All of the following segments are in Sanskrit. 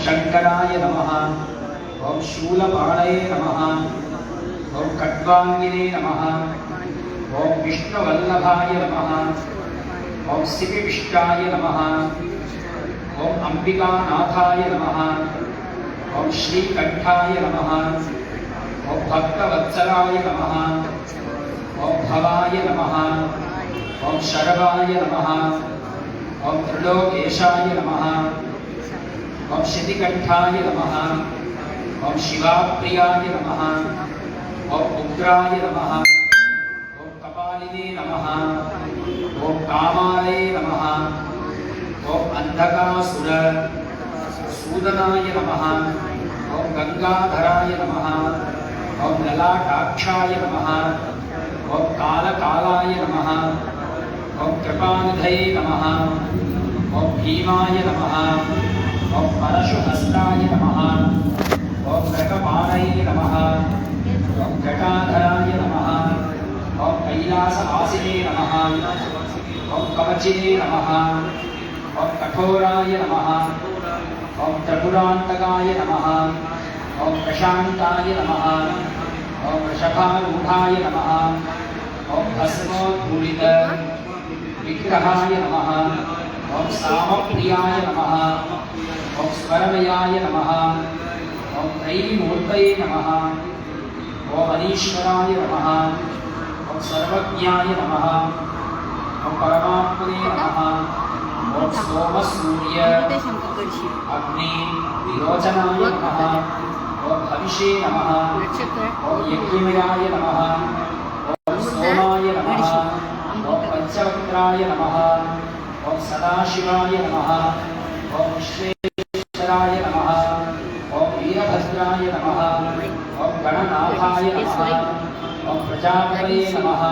शंकराय नमः। ओम शूलपाणये नमः। ओम खड्वांगिने नमः। ओम विष्णुवल्लभाय नमः। ओम सिपिविष्टाय नमः। ओम अंबिकानाथाय नमः। ओम श्रीकंठाय नमः। ओम भक्तवत्सलाय नमः। ओम भवाय नमः। ओम शरवाय नमः। ओम त्रिलोकेशाय नमः। ओम शितिकंठाय नमः। ओम शिवाप्रियाय नमः। ओम उग्राय नमः। ओम कपालिने नमः। ओम कामालये नमः। ओम अंधकासुर सूदनाय नमः। ओम गंगाधराय नमः। ओम ललाटाक्षाय नमः। ओम कालकालाय नमः। ओम कृपानिधये नमः। ओम भीमाय नमः। ओम परशुहस्ताय नमः। ओम नृकपाणये नमः। ओम जटाधराय नमः। ओम कैलासवासिने नमः। ओम कवचिने नमः। ओम कठोराय नमः। ओम त्रिपुरान्तकाय नमः। ओम प्रशान्ताय नमः। ओम वृषभारूढाय नमः। ओम भस्मोद्धूलित विग्रहाय नमः। ओम सामप्रियाय नमः। ओम स्वरमयाय नमः। ओम त्रयीमूर्तये नमः। ओम अनीश्वराय नमः। ओम सर्वज्ञाय नमः। ओम परमात्मने नमः। ओम सोमसूर्य अग्नि विरोचनाय नमः। ओम हविषे नमः। ओम यज्ञमयाय नमः। ओम सोमाय नमः। ओम पंचवक्त्राय नमः। ओम सदाशिवाय नमः। ओम विश्वेश्वराय नमः। ओम वीरभद्राय नमः। ओम गणनाथाय नमः। ओम प्रजापतये नमः।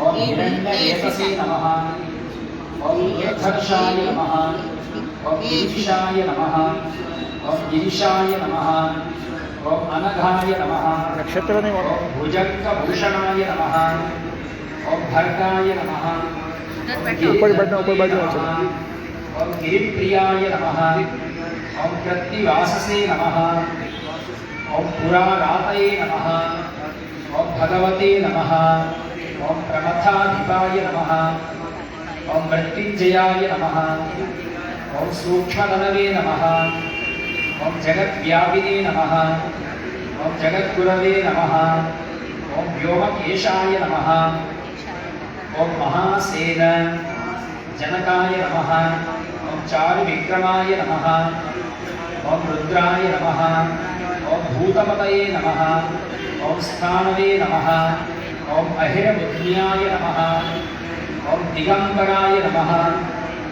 ओम हिरण्यकेतसे नमः। ओम गिरिधर्षाय नमः। ओम गिरीशाय नमः। ओम गिरीशाय नमः। ओम अनघाय नमः। ओम भुजंगभूषणाय नमः। ओम भर्गाय नमः। ओम गिरिप्रियाय नमः। ओम कृत्तिवाससे नमः। ओम पुरारातये नमः। ओम भगवते नमः। ओम प्रमथाधिपाय नमः। ओम मृत्युंजयाय नमः। ओम सूक्ष्मधनवे नमः। ओम जगद्व्यापिने नमः। ओम जगद्गुरवे नमः। ओम व्योमकेशाय नमः। ओम महासेन जनकाय नमः। ओम चारुविक्रमाय नमः। ओम रुद्राय नमः। ओम भूतपतये नमः। ओम स्थानवे नमः। ओम अहिरमुद्न्याय नमः। ओम दिगंबराय नमः।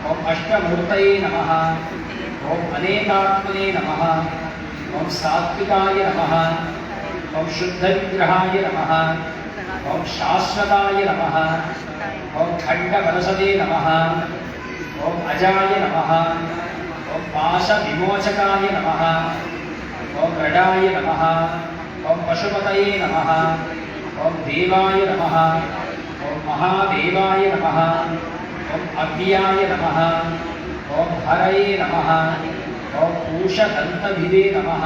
ओम अष्टमूर्तये नमः। ओम अनेकात्मने नमः। ओम सात्विकाय नमः। ओम शुद्धविग्रहाय नमः। ओम शाश्वताय नमः। ओम खंडवरसदे नमः। ओम अजाय नमः। ओम पाशविमोचकाय नमः। ओम रडाय नमः। ओम पशुपतये नमः। ओम देवाय नमः। ओम महादेवाय नमः। ओम अव्याय नमः। ओम हरये नमः। ओम पूषदन्तभिदे नमः।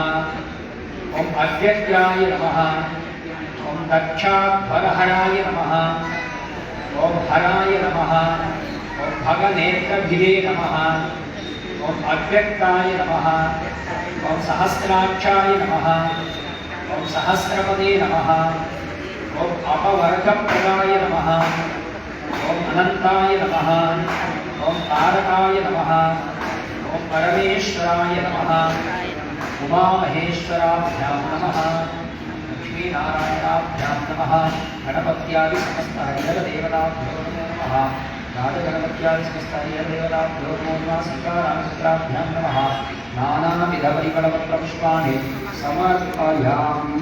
ओम अव्यग्राय नमः। ओम दक्षाध्वरहराय नमः। ओम हराय नमः। ओम भगनेत्रभिदे नमः। ओम अव्यक्ताय नमः। ओम सहस्राक्षाय नमः। ओम सहस्रपदे नमः। ओम अपवर्गप्रदाय नमः। ओम अनंताय नमः। ओम तारकाय नमः। ओम परमेश्वराय नमः। उमामहेश्वराभ्यां नमः। लक्ष्मीनारायणाभ्यां नमः। गणपत्यादि समस्त हरिहरदेवताभ्यो नमः। राजगणपत्यादि समस्त हरिहरदेवताभ्यो नमः। सीतारामचन्द्राभ्यां नमः। नानाविधपरिमलपत्रपुष्पाणि समर्पयामि।